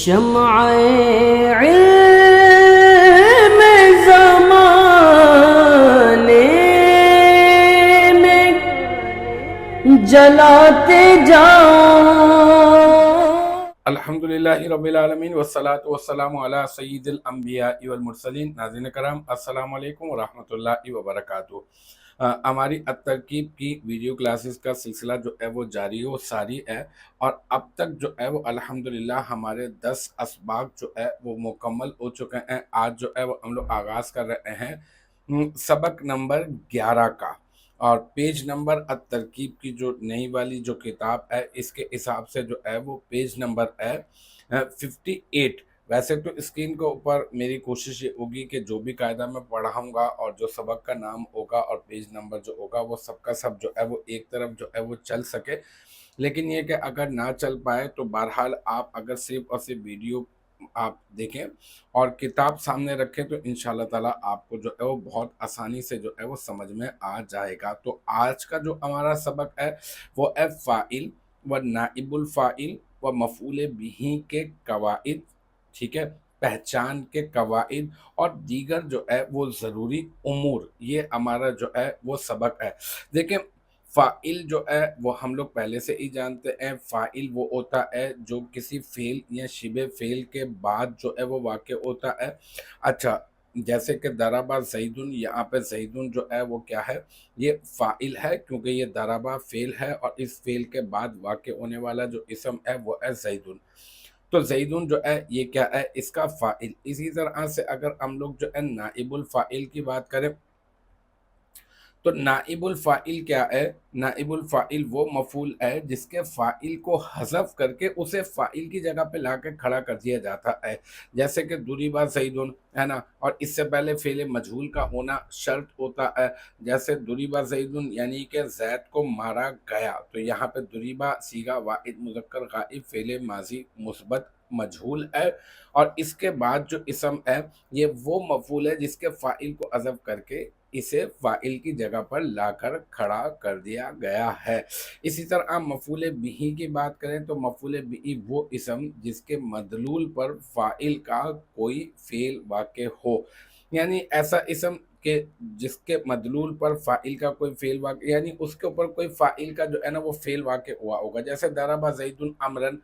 شمع علم زمانے میں جلاتے جاؤ۔ الحمدللہ رب العالمین والصلاة والسلام علی سید الانبیاء والمرسلین۔ ناظرین کرام السلام علیکم ورحمۃ اللہ وبرکاتہ۔ ہماری الترکیب کی ویڈیو کلاسز کا سلسلہ جو ہے وہ جاری و ساری ہے، اور اب تک جو ہے وہ الحمدللہ ہمارے 10 اسباق جو ہے وہ مکمل ہو چکے ہیں۔ آج جو ہے وہ ہم لوگ آغاز کر رہے ہیں سبق نمبر 11 کا، اور پیج نمبر الترکیب کی جو نئی والی جو کتاب ہے اس کے حساب سے جو ہے وہ پیج نمبر ہے 58۔ ویسے تو اسکرین کے اوپر میری کوشش یہ ہوگی کہ جو بھی قاعدہ میں پڑھاؤں گا اور جو سبق کا نام ہوگا اور پیج نمبر جو ہوگا وہ سب کا سب جو ہے وہ ایک طرف جو ہے وہ چل سکے، لیکن یہ کہ اگر نہ چل پائے تو بہرحال آپ اگر صرف اور صرف ویڈیو آپ دیکھیں اور کتاب سامنے رکھیں تو انشاءاللہ تعالیٰ آپ کو جو ہے وہ بہت آسانی سے جو ہے وہ سمجھ میں آ جائے گا۔ تو آج کا جو ہمارا سبق ہے وہ ہے فاعل و نائب الفاعل و مفعول بہ کے قواعد، ٹھیک ہے، پہچان کے قواعد اور دیگر جو ہے وہ ضروری امور، یہ ہمارا جو ہے وہ سبق ہے۔ دیکھیں فاعل جو ہے وہ ہم لوگ پہلے سے ہی جانتے ہیں، فاعل وہ ہوتا ہے جو کسی فعل یا شبہ فعل کے بعد جو ہے وہ واقع ہوتا ہے۔ اچھا، جیسے کہ ضربہ زیدن، یہاں پہ زیدن جو ہے وہ کیا ہے، یہ فاعل ہے کیونکہ یہ ضربہ فعل ہے اور اس فعل کے بعد واقع ہونے والا جو اسم ہے وہ ہے زیدن۔ تو زیدن جو ہے یہ کیا ہے، اس کا فاعل۔ اسی طرح سے اگر ہم لوگ جو ہے نائب الفاعل کی بات کریں تو نائب الفاعل کیا ہے، نائب الفاعل وہ مفعول ہے جس کے فاعل کو حذف کر کے اسے فاعل کی جگہ پہ لا کے کھڑا کر دیا جاتا ہے، جیسے کہ ضرب زیدن ہے نا، اور اس سے پہلے فعل مجہول کا ہونا شرط ہوتا ہے، جیسے ضرب زیدن یعنی کہ زید کو مارا گیا، تو یہاں پہ ضرب صیغہ واحد مذکر غائب فعل ماضی مثبت مجہول ہے، اور اس کے بعد جو اسم ہے یہ وہ مفعول ہے جس کے فاعل کو حذف کر کے اسے فاعل کی جگہ پر لا کر کھڑا کر دیا گیا ہے۔ اسی طرح مفعول بہ کی بات کریں تو مفعول بہ وہ اسم جس کے مدلول پر فاعل کا کوئی فعل واقع ہو، یعنی ایسا اسم کہ جس کے مدلول پر فاعل کا کوئی فعل واقع، یعنی اس کے اوپر کوئی فاعل کا جو ہے نا وہ فعل واقع ہوا ہوگا، جیسے ضرب زید عمرن،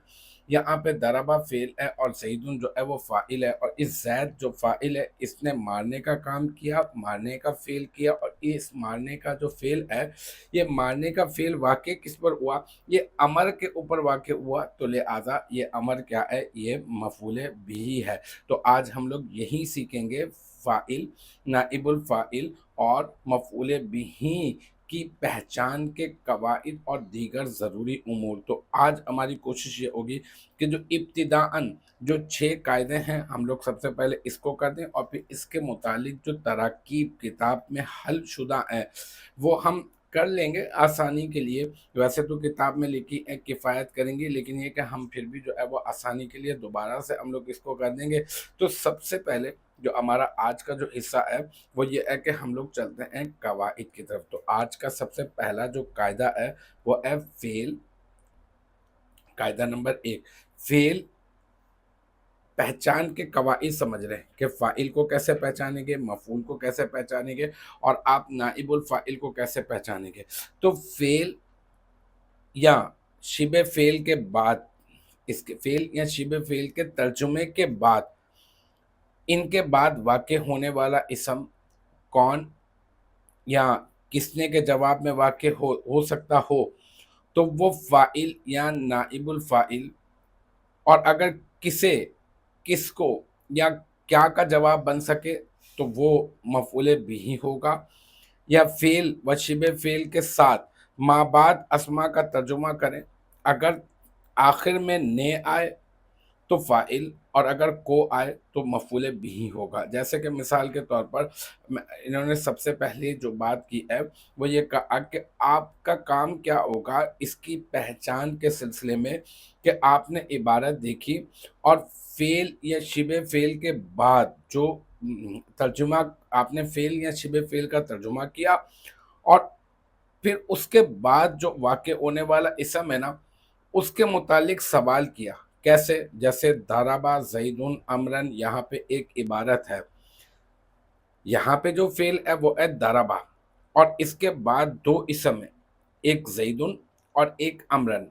یہاں پہ ضربہ فعل ہے اور زیدن جو ہے وہ فاعل ہے، اور اس زید جو فاعل ہے اس نے مارنے کا کام کیا، مارنے کا فعل کیا، اور اس مارنے کا جو فعل ہے یہ مارنے کا فعل واقع کس پر ہوا، یہ امر کے اوپر واقع ہوا، تو لہٰذا یہ امر کیا ہے، یہ مفعول بھی ہے۔ تو آج ہم لوگ یہی سیکھیں گے فاعل، نائب الفاعل اور مفعول بھی کی پہچان کے قواعد اور دیگر ضروری امور۔ تو آج ہماری کوشش یہ ہوگی کہ جو ابتداءً جو 6 قاعدے ہیں ہم لوگ سب سے پہلے اس کو کر دیں، اور پھر اس کے متعلق جو تراکیب کتاب میں حل شدہ ہیں وہ ہم کر لیں گے آسانی کے لیے۔ ویسے تو کتاب میں لکھی ہے کفایت کریں گی، لیکن یہ کہ ہم پھر بھی جو ہے وہ آسانی کے لیے دوبارہ سے ہم لوگ اس کو کر دیں گے۔ تو سب سے پہلے جو ہمارا آج کا جو حصہ ہے وہ یہ ہے کہ ہم لوگ چلتے ہیں قواعد کی طرف۔ تو آج کا سب سے پہلا جو قاعدہ ہے وہ ہے فعل، قاعدہ نمبر 1، فعل پہچان کے قواعد سمجھ رہے ہیں کہ فاعل کو کیسے پہچانیں گے، مفعول کو کیسے پہچانیں گے، اور آپ نائب الفاعل کو کیسے پہچانیں گے۔ تو فعل یا شبہ فعل کے بعد، اس کے فعل یا شبہ فعل کے ترجمے کے بعد، ان کے بعد واقع ہونے والا اسم کون یا کس نے کے جواب میں واقع ہو سکتا ہو تو وہ فاعل یا نائب الفاعل، اور اگر کسے، کس کو یا کیا کا جواب بن سکے تو وہ مفعول بھی ہوگا، یا فعل و شبہ فعل کے ساتھ ما بعد اسما کا ترجمہ کریں، اگر آخر میں نے آئے تو فاعل اور اگر کو آئے تو مفعول بھی ہوگا۔ جیسے کہ مثال کے طور پر انہوں نے سب سے پہلے جو بات کی ہے وہ یہ کہا کہ آپ کا کام کیا ہوگا اس کی پہچان کے سلسلے میں کہ آپ نے عبارت دیکھی اور فعل یا شبہ فعل کے بعد جو ترجمہ آپ نے فعل یا شبہ فعل کا ترجمہ کیا، اور پھر اس کے بعد جو واقع ہونے والا اسم ہے نا اس کے متعلق سوال کیا کیسے؟ جیسے ضربا زیدن امرن، یہاں پہ ایک عبارت ہے، یہاں پہ جو فعل ہے وہ ہے ضربا، اور اس کے بعد دو اسم ہے، ایک زیدن اور ایک امرن۔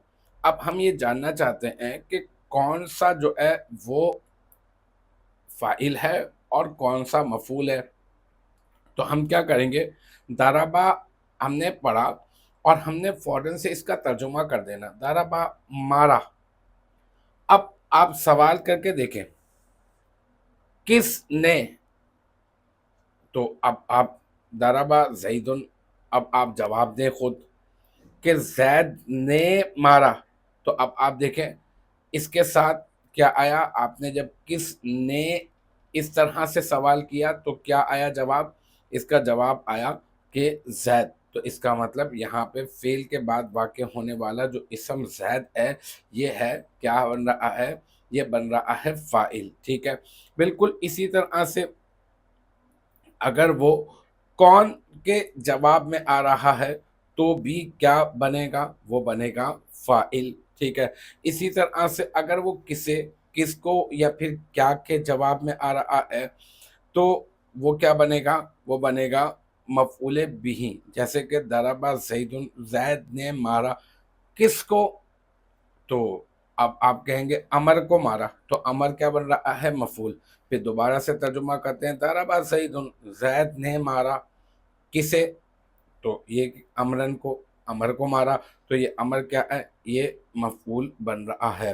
اب ہم یہ جاننا چاہتے ہیں کہ کون سا جو ہے وہ فاعل ہے اور کون سا مفعول ہے۔ تو ہم کیا کریں گے، ضربا ہم نے پڑھا اور ہم نے فوراً سے اس کا ترجمہ کر دینا، ضربا مارا۔ اب آپ سوال کر کے دیکھیں، کس نے؟ تو اب آپ ضربا زیدن، اب آپ جواب دیں خود کہ زید نے مارا۔ تو اب آپ دیکھیں اس کے ساتھ کیا آیا، آپ نے جب کس نے اس طرح سے سوال کیا تو کیا آیا جواب، اس کا جواب آیا کہ زید۔ تو اس کا مطلب یہاں پہ فعل کے بعد واقع ہونے والا جو اسم زید ہے، یہ ہے کیا بن رہا ہے، یہ بن رہا ہے فاعل، ٹھیک ہے۔ بالکل اسی طرح سے اگر وہ کون کے جواب میں آ رہا ہے تو بھی کیا بنے گا، وہ بنے گا فاعل، ٹھیک ہے۔ اسی طرح سے اگر وہ کسے، کس کو یا پھر کیا کے جواب میں آ رہا ہے تو وہ کیا بنے گا، وہ بنے گا مفعول بھی، جیسے کہ ضربا زیدن، زید نے مارا کس کو، تو اب آپ کہیں گے امر کو مارا، تو امر کیا بن رہا ہے، مفعول۔ پھر دوبارہ سے ترجمہ کرتے ہیں، ضربا زیدن، زید نے مارا کسے، تو یہ امرن کو، امر کو مارا، تو یہ امر کیا ہے، یہ مفعول بن رہا ہے۔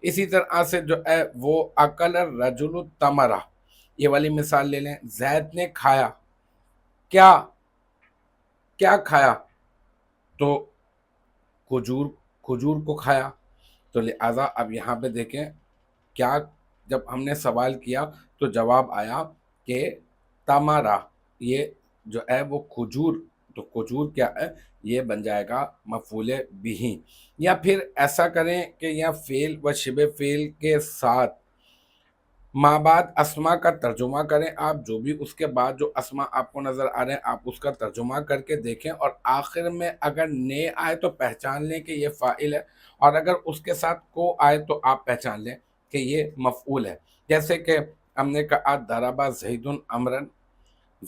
اسی طرح سے جو ہے وہ اکل الرجل التمرہ، یہ والی مثال لے لیں، زید نے کھایا، کیا کیا کھایا، تو کھجور، کھجور کو کھایا۔ تو لہٰذا اب یہاں پہ دیکھیں کیا، جب ہم نے سوال کیا تو جواب آیا کہ تمارا، یہ جو ہے وہ کھجور، تو کھجور کیا ہے، یہ بن جائے گا مفعول بھی۔ یا پھر ایسا کریں کہ یا فعل و شبہ فعل کے ساتھ ماں بعد اسما کا ترجمہ کریں، آپ جو بھی اس کے بعد جو اسما آپ کو نظر آ رہے ہیں آپ اس کا ترجمہ کر کے دیکھیں، اور آخر میں اگر نے آئے تو پہچان لیں کہ یہ فاعل ہے، اور اگر اس کے ساتھ کو آئے تو آپ پہچان لیں کہ یہ مفعول ہے۔ جیسے کہ ہم نے کہا ضربا زید امرن،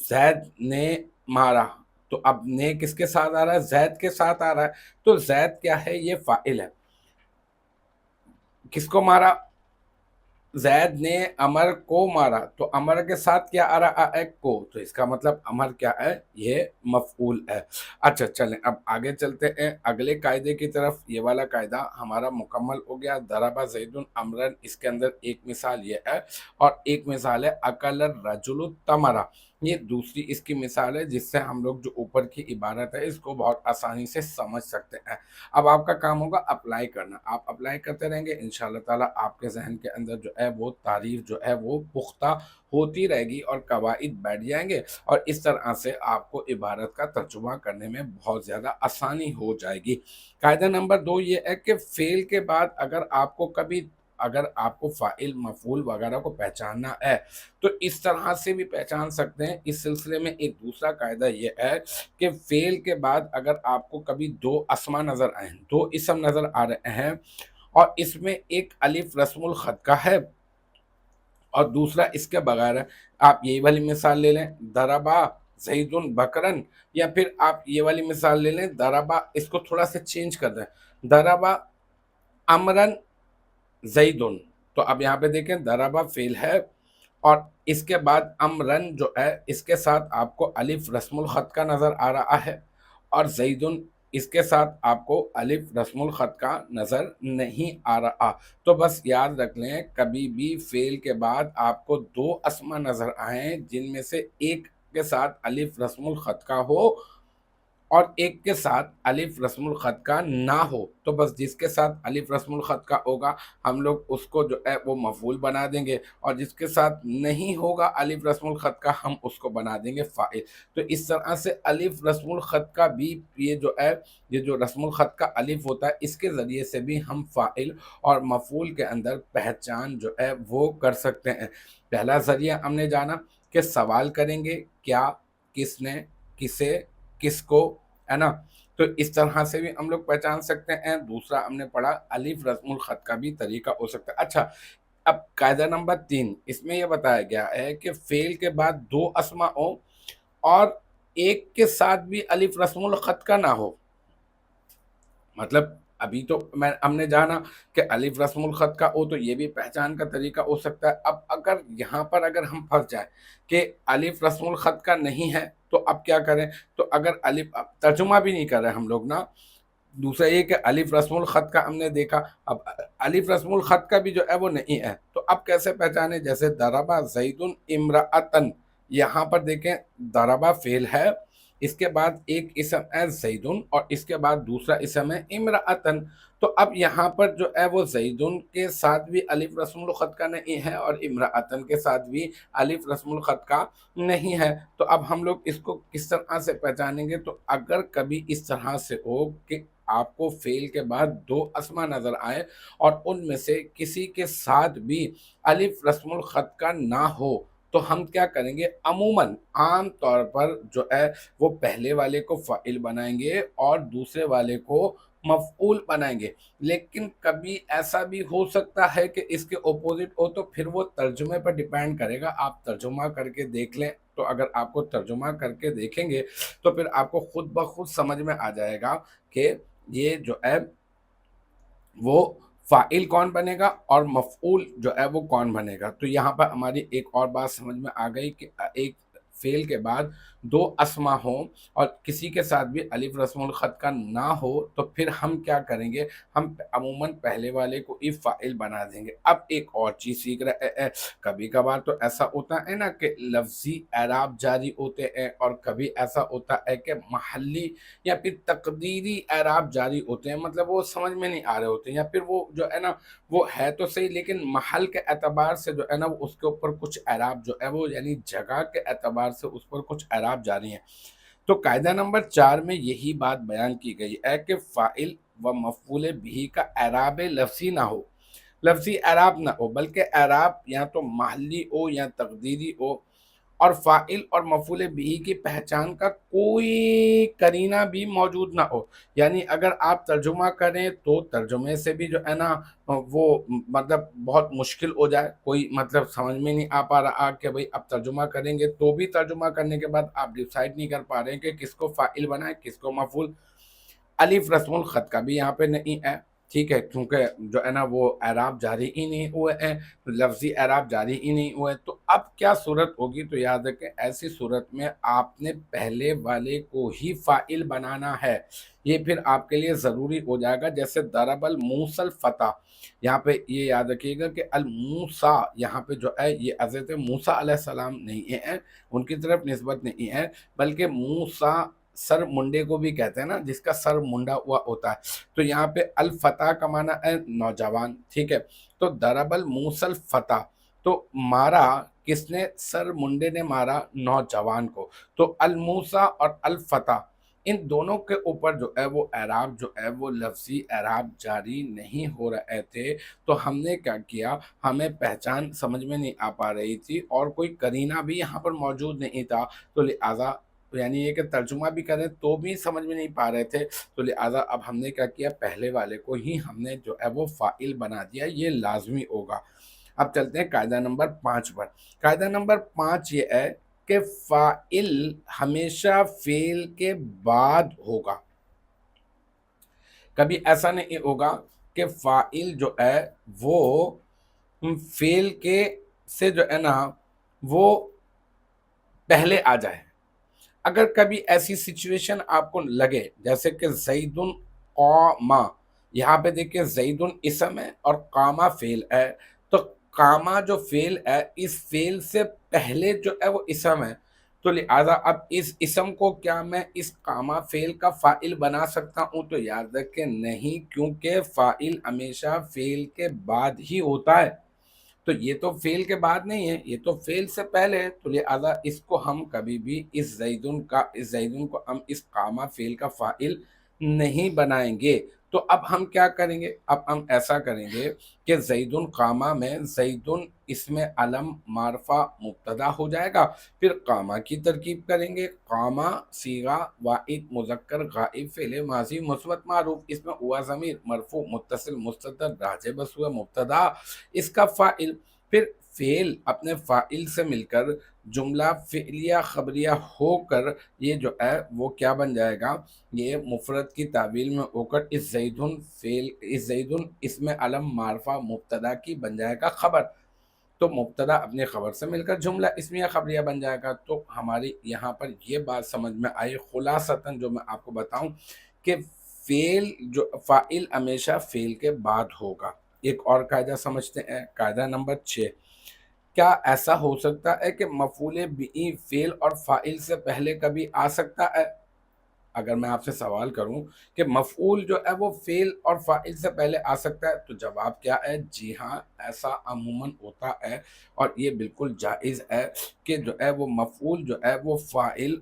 زید نے مارا، تو اب نے کس کے ساتھ آ رہا ہے، زید کے ساتھ آ رہا ہے، تو زید کیا ہے، یہ فاعل ہے۔ کس کو مارا، زید نے امر کو مارا، تو امر کے ساتھ کیا آ رہا ہے، کو، تو اس کا مطلب امر کیا ہے، یہ مفعول ہے۔ اچھا چلیں اب آگے چلتے ہیں اگلے قاعدے کی طرف۔ یہ والا قاعدہ ہمارا مکمل ہو گیا، ضربا زید امرن، اس کے اندر ایک مثال یہ ہے اور ایک مثال ہے اکل الرجل التمرہ، یہ دوسری اس کی مثال ہے جس سے ہم لوگ جو اوپر کی عبارت ہے اس کو بہت آسانی سے سمجھ سکتے ہیں۔ اب آپ کا کام ہوگا اپلائی کرنا، آپ اپلائی کرتے رہیں گے انشاءاللہ تعالیٰ آپ کے ذہن کے اندر جو ہے وہ تعریف جو ہے وہ پختہ ہوتی رہے گی اور قواعد بیٹھ جائیں گے، اور اس طرح سے آپ کو عبارت کا ترجمہ کرنے میں بہت زیادہ آسانی ہو جائے گی۔ قاعدہ نمبر 2 یہ ہے کہ فعل کے بعد اگر آپ کو کبھی، اگر آپ کو فاعل مفعول وغیرہ کو پہچاننا ہے تو اس طرح سے بھی پہچان سکتے ہیں۔ اس سلسلے میں ایک دوسرا قاعدہ یہ ہے کہ فعل کے بعد اگر آپ کو کبھی دو اسما نظر آئیں، دو اسم نظر آ رہے ہیں اور اس میں ایک الف رسم الخط کا ہے اور دوسرا اس کے بغیر ہے، آپ یہی والی مثال لے لیں، ضربا زید بکرن، یا پھر آپ یہ والی مثال لے لیں، ضربا، اس کو تھوڑا سے چینج کر دیں، ضربا امرن زیدن۔ تو اب یہاں پہ دیکھیں ضربا فعل ہے اور اس کے بعد امرن جو ہے اس کے ساتھ آپ کو الف رسم الخط کا نظر آ رہا ہے، اور زیدن اس کے ساتھ آپ کو الف رسم الخط کا نظر نہیں آ رہا۔ تو بس یاد رکھ لیں کبھی بھی فعل کے بعد آپ کو دو اسما نظر آئیں جن میں سے ایک کے ساتھ الف رسم الخط کا ہو اور ایک کے ساتھ الف رسم الخط کا نہ ہو، تو بس جس کے ساتھ الف رسم الخط کا ہوگا ہم لوگ اس کو جو ہے وہ مفعول بنا دیں گے، اور جس کے ساتھ نہیں ہوگا الف رسم الخط کا ہم اس کو بنا دیں گے فاعل۔ تو اس طرح سے الف رسم الخط کا بھی یہ جو ہے، یہ جو رسم الخط کا الف ہوتا ہے اس کے ذریعے سے بھی ہم فاعل اور مفعول کے اندر پہچان جو ہے وہ کر سکتے ہیں۔ پہلا ذریعہ ہم نے جانا کہ سوال کریں گے کیا، کس نے، کسے، کس کو، ہے نا، تو اس طرح سے بھی ہم لوگ پہچان سکتے ہیں۔ دوسرا ہم نے پڑھا الف رسم الخط کا بھی طریقہ ہو سکتا ہے۔ اچھا، اب قاعدہ نمبر 3 اس میں یہ بتایا گیا ہے کہ فعل کے بعد 2 اسما ہو اور ایک کے ساتھ بھی الف رسم الخط کا نہ ہو۔ مطلب ابھی تو ہم نے جانا کہ الف رسم الخط کا ہو تو یہ بھی پہچان کا طریقہ ہو سکتا ہے۔ اب اگر یہاں پر اگر ہم پھنس جائیں کہ الف رسم الخط کا نہیں ہے تو اب کیا کریں؟ تو اگر الف، ترجمہ بھی نہیں کر رہے ہم لوگ نا، دوسرا یہ کہ الف رسم الخط کا ہم نے دیکھا، اب الف رسم الخط کا بھی جو ہے وہ نہیں ہے تو اب کیسے پہچانے؟ جیسے ضربہ زید امرأتن، یہاں پر دیکھیں ضربہ فعل ہے، اس کے بعد ایک اسم ہے زیدن اور اس کے بعد دوسرا اسم ہے امرأتن، تو اب یہاں پر جو ہے وہ زیدن کے ساتھ بھی الف رسم الخط کا نہیں ہے اور امرأتن کے ساتھ بھی الف رسم الخط کا نہیں ہے۔ تو اب ہم لوگ اس کو کس طرح سے پہچانیں گے؟ تو اگر کبھی اس طرح سے ہو کہ آپ کو فعل کے بعد 2 اسما نظر آئے اور ان میں سے کسی کے ساتھ بھی الف رسم الخط کا نہ ہو تو ہم کیا کریں گے؟ عموماً عام طور پر جو ہے وہ پہلے والے کو فاعل بنائیں گے اور دوسرے والے کو مفعول بنائیں گے، لیکن کبھی ایسا بھی ہو سکتا ہے کہ اس کے اپوزٹ ہو تو پھر وہ ترجمے پر ڈیپینڈ کرے گا۔ آپ ترجمہ کر کے دیکھ لیں، تو اگر آپ کو ترجمہ کر کے دیکھیں گے تو پھر آپ کو خود بخود سمجھ میں آ جائے گا کہ یہ جو ہے وہ فاعل کون بنے گا اور مفعول جو ہے وہ کون بنے گا۔ تو یہاں پر ہماری ایک اور بات سمجھ میں آ گئی کہ ایک فعل کے بعد 2 اسما ہوں اور کسی کے ساتھ بھی الف رسم الخط کا نہ ہو تو پھر ہم کیا کریں گے؟ ہم عموماً پہلے والے کو ہی فاعل بنا دیں گے۔ اب ایک اور چیز سیکھ رہے ہیں، کبھی کبھار تو ایسا ہوتا ہے نا کہ لفظی اعراب جاری ہوتے ہیں اور کبھی ایسا ہوتا ہے کہ محلی یا پھر تقدیری اعراب جاری ہوتے ہیں، مطلب وہ سمجھ میں نہیں آ رہے ہوتے ہیں یا پھر وہ جو ہے نا وہ ہے تو صحیح لیکن محل کے اعتبار سے جو ہے نا اس کے اوپر کچھ اعراب جو ہے وہ یعنی جگہ کے اعتبار سے اس پر کچھ اعراب جاری ہیں۔ تو قاعدہ نمبر 4 میں یہی بات بیان کی گئی ہے کہ فاعل و مفعول بھی کا اعراب لفظی نہ ہو، لفظی اعراب نہ ہو بلکہ اعراب یا تو محلی ہو یا تقدیری ہو، اور فاعل اور مفعول بھی کی پہچان کا کوئی قرینہ بھی موجود نہ ہو۔ یعنی اگر آپ ترجمہ کریں تو ترجمے سے بھی جو ہے نا وہ مطلب بہت مشکل ہو جائے، کوئی مطلب سمجھ میں نہیں آ پا رہا کہ بھئی اب ترجمہ کریں گے تو بھی ترجمہ کرنے کے بعد آپ ڈیسائیڈ نہیں کر پا رہے ہیں کہ کس کو فاعل بنائیں کس کو مفعول۔ الف رسم الخط کا بھی یہاں پہ نہیں ہے، ٹھیک ہے، کیونکہ جو ہے نا وہ اعراب جاری ہی نہیں ہوئے ہیں، لفظی اعراب جاری ہی نہیں ہوئے، تو اب کیا صورت ہوگی؟ تو یاد رکھیں ایسی صورت میں آپ نے پہلے والے کو ہی فاعل بنانا ہے، یہ پھر آپ کے لیے ضروری ہو جائے گا۔ جیسے ضرب الموسی الفتیٰ، یہاں پہ یہ یاد رکھیے گا کہ الموسیٰ یہاں پہ جو ہے یہ حضرت موسیٰ علیہ السلام نہیں ہے، ان کی طرف نسبت نہیں ہے، بلکہ موسیٰ سر منڈے کو بھی کہتے ہیں نا، جس کا سر منڈا ہوا ہوتا ہے۔ تو یہاں پہ الفتیٰ کا معنی ہے نوجوان، ٹھیک ہے، تو ضرب الموسی الفتیٰ، تو مارا کس نے؟ سر منڈے نے مارا نوجوان کو۔ تو الموسیٰ اور الفتیٰ ان دونوں کے اوپر جو ہے وہ اعراب جو ہے وہ لفظی اعراب جاری نہیں ہو رہے تھے، تو ہم نے کیا کیا؟ ہمیں پہچان سمجھ میں نہیں آ پا رہی تھی اور کوئی قرینہ بھی یہاں پر موجود نہیں تھا، تو لہٰذا یعنی یہ کہ ترجمہ بھی کریں تو بھی سمجھ میں نہیں پا رہے تھے، تو لہٰذا اب ہم نے کیا کیا؟ پہلے والے کو ہی ہم نے جو ہے وہ فاعل بنا دیا، یہ لازمی ہوگا۔ اب چلتے ہیں قاعدہ نمبر 5 پر۔ قاعدہ نمبر 5 یہ ہے کہ فاعل ہمیشہ فعل کے بعد ہوگا، کبھی ایسا نہیں ہوگا کہ فاعل جو ہے وہ فعل کے سے جو ہے نا وہ پہلے آ جائے۔ اگر کبھی ایسی سچویشن آپ کو لگے جیسے کہ زیدن قامہ، یہاں پہ دیکھیں زیدن اسم ہے اور قامہ فعل ہے، تو قامہ جو فعل ہے اس فعل سے پہلے جو ہے وہ اسم ہے، تو لہٰذا اب اس اسم کو کیا میں اس قامہ فعل کا فاعل بنا سکتا ہوں؟ تو یاد رکھیں نہیں، کیونکہ فاعل ہمیشہ فعل کے بعد ہی ہوتا ہے، تو یہ تو فعل کے بعد نہیں ہے، یہ تو فعل سے پہلے ہے، تو لہٰذا اس کو ہم کبھی بھی اس زیدن کو ہم اس قامہ فعل کا فاعل نہیں بنائیں گے۔ تو اب ہم کیا کریں گے؟ اب ہم ایسا کریں گے کہ زیدن قامہ میں زیدن اسم علم معرفہ مبتدا ہو جائے گا، پھر قامہ کی ترکیب کریں گے، قامہ صیغہ واحد مذکر غائب فعل ماضی مثبت معروف، اس میں ہوا ضمیر مرفوع متصل مستتر راجع بس ہوا مبتدا اس کا فاعل، پھر فعل اپنے فاعل سے مل کر جملہ فعلیہ خبریہ ہو کر یہ جو ہے وہ کیا بن جائے گا؟ یہ مفرد کی تعویل میں ہو کر اس زیدن اسم علم معرفہ مبتدا کی بن جائے گا خبر، تو مبتدا اپنے خبر سے مل کر جملہ اسمیہ خبریہ بن جائے گا۔ تو ہماری یہاں پر یہ بات سمجھ میں آئی خلاصتاً جو میں آپ کو بتاؤں کہ فاعل ہمیشہ فعل کے بعد ہوگا۔ ایک اور قاعدہ سمجھتے ہیں، قاعدہ نمبر 6، کیا ایسا ہو سکتا ہے کہ مفعول بہ فعل اور فاعل سے پہلے کبھی آ سکتا ہے؟ اگر میں آپ سے سوال کروں کہ مفعول جو ہے وہ فعل اور فاعل سے پہلے آ سکتا ہے، تو جواب کیا ہے؟ جی ہاں، ایسا عموماً ہوتا ہے، اور یہ بالکل جائز ہے کہ جو ہے وہ مفعول جو ہے وہ فعل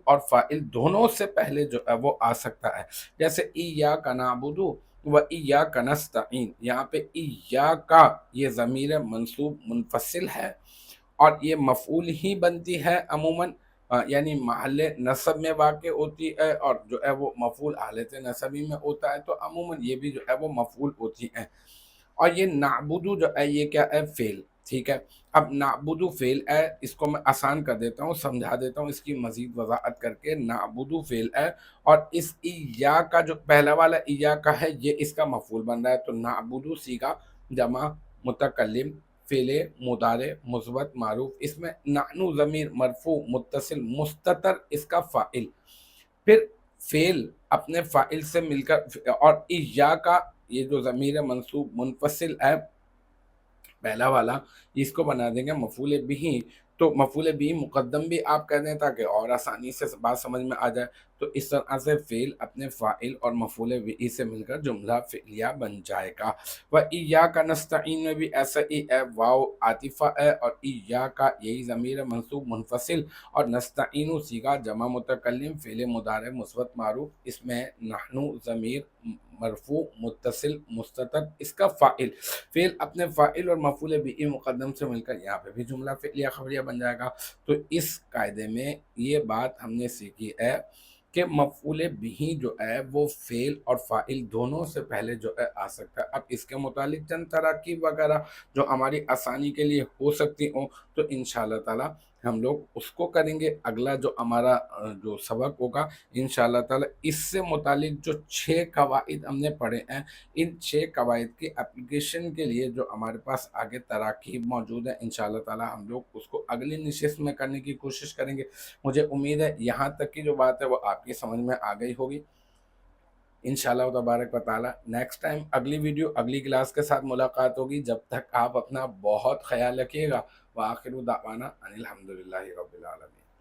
اور فاعل دونوں سے پہلے جو ہے وہ آ سکتا ہے۔ جیسے ایاک نعبد و ایاک نستعین، یہاں پہ ایاک یہ ضمیر منصوب منفصل ہے اور یہ مفعول ہی بنتی ہے عموماً، یعنی محل نصب میں واقع ہوتی ہے، اور جو ہے وہ مفعول حالت نصبی میں ہوتا ہے، تو عموماً یہ بھی جو ہے وہ مفعول ہوتی ہیں۔ اور یہ نعبدو جو ہے یہ کیا ہے؟ فعل، ٹھیک ہے۔ اب نعبدو فعل ہے، اس کو میں آسان کر دیتا ہوں، سمجھا دیتا ہوں اس کی مزید وضاحت کر کے۔ نعبدو فعل ہے، اور اس ایا کا جو پہلا والا ایا کا ہے یہ اس کا مفعول بن رہا ہے، تو نعبدو صیغہ جمع متکلم فعل مضارع مثبت معروف، اس میں نحنو ضمیر مرفوع متصل مستتر اس کا فاعل، پھر فعل اپنے فاعل سے مل کر، اور ایا کا یہ جو ضمیر منصوب منفصل ہے پہلا والا، اس کو بنا دیں گے مفعول بھی، تو مفعول بھی مقدم بھی آپ کہہ دیں تاکہ اور آسانی سے بات سمجھ میں آ جائے، تو اس طرح سے فعل اپنے فاعل اور مفعول بھی سے مل کر جملہ فعلیہ بن جائے گا۔ وَإِيَّاكَ نَسْتَعِينُ میں بھی ایسا ہی ہے، واو عاطفہ ہے اور ایاکا یہی ضمیر منصوب منفصل، اور نستعین صیغہ جمع متکلم فعل مضارع مثبت معروف، اس میں نحنو ضمیر مرفوع متصل مستتر اس کا فاعل، فعل اپنے فاعل اور مفعول بھی مقدم سے مل کر یہاں پہ بھی جملہ فعلیہ خبریہ بن جائے گا۔ تو اس قاعدے میں یہ بات ہم نے سیکھی ہے کہ مفعول بھی جو ہے وہ فعل اور فاعل دونوں سے پہلے جو ہے آ سکتا ہے۔ اب اس کے متعلق چند تراکیب وغیرہ جو ہماری آسانی کے لیے ہو سکتی ہوں، تو انشاءاللہ تعالی ہم لوگ اس کو کریں گے۔ اگلا جو ہمارا جو سبق ہوگا انشاءاللہ تعالی، اس سے متعلق جو 6 قواعد ہم نے پڑھے ہیں، ان 6 قواعد کی اپلیکیشن کے لیے جو ہمارے پاس آگے تراکیب موجود ہیں، انشاءاللہ تعالی ہم لوگ اس کو اگلی نشست میں کرنے کی کوشش کریں گے۔ مجھے امید ہے یہاں تک کی جو بات ہے وہ آپ کی سمجھ میں آ گئی ہوگی انشاءاللہ تبارک و تعالی۔ نیکسٹ ٹائم اگلی ویڈیو اگلی کلاس کے ساتھ ملاقات ہوگی، جب تک آپ اپنا بہت خیال رکھیے گا۔ وآخر دعوانا ان الحمدللہ رب العالمین۔